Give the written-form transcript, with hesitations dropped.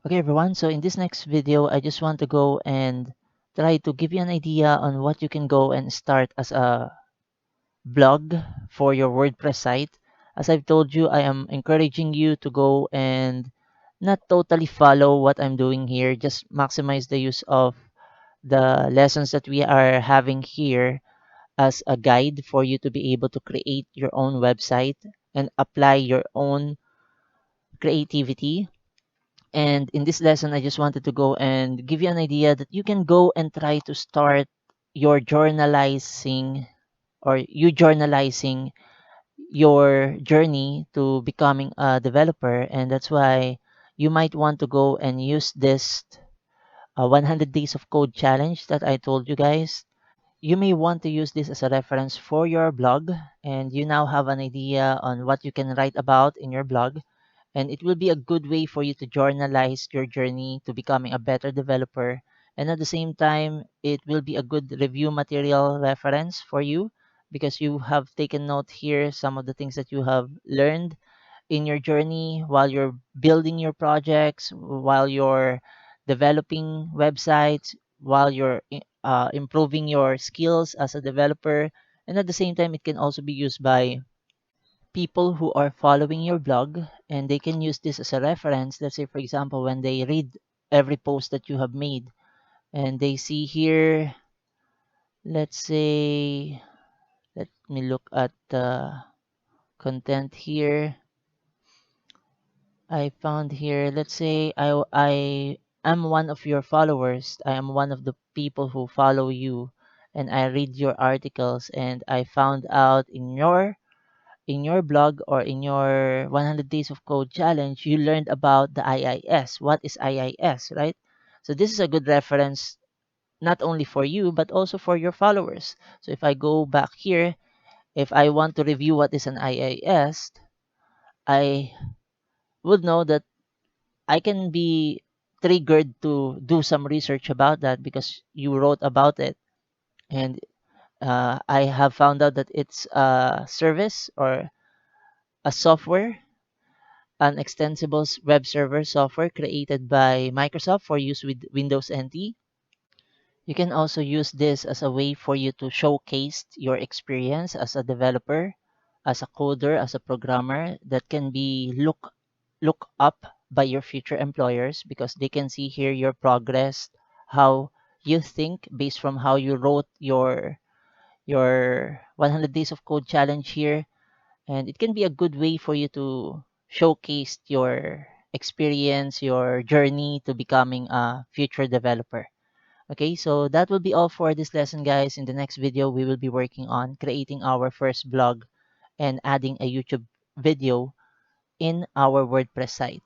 Okay, everyone. So in this next video, I just want to go and try to give you an idea on what you can go and start as a blog for your WordPress site. As I've told you, I am encouraging you to go and not totally follow what I'm doing here, just maximize the use of the lessons that we are having here as a guide for you to be able to create your own website and apply your own creativity. And in this lesson, I just wanted to go and give you an idea that you can go and try to start your journalizing or you journalizing your journey to becoming a developer. And that's why you might want to go and use this 100 days of code challenge that I told you guys. You may want to use this as a reference for your blog, and you now have an idea on what you can write about in your blog. And it will be a good way for you to journalize your journey to becoming a better developer. And at the same time, it will be a good review material reference for you because you have taken note here some of the things that you have learned in your journey while you're building your projects, while you're developing websites, while you're improving your skills as a developer. And at the same time, it can also be used by people who are following your blog, and they can use this as a reference. Let's say, for example, when they read every post that you have made and they see here, let's say, let me look at the content here. I found here, let's say I am one of your followers. I am one of the people who follow you, and I read your articles, and I found out in your blog or in your 100 days of code challenge, you learned about the IIS. What is IIS, right? So this is a good reference not only for you but also for your followers. So if I go back here, if I want to review what is an IIS, I would know that I can be triggered to do some research about that because you wrote about it. And I have found out that it's a service or a software, an extensible web server software created by Microsoft for use with Windows NT. You can also use this as a way for you to showcase your experience as a developer, as a coder, as a programmer that can be look up by your future employers because they can see here your progress, how you think based from how you wrote your 100 days of code challenge here, and it can be a good way for you to showcase your experience, your journey to becoming a future developer. Okay, so that will be all for this lesson, guys. In the next video, we will be working on creating our first blog and adding a YouTube video in our WordPress site.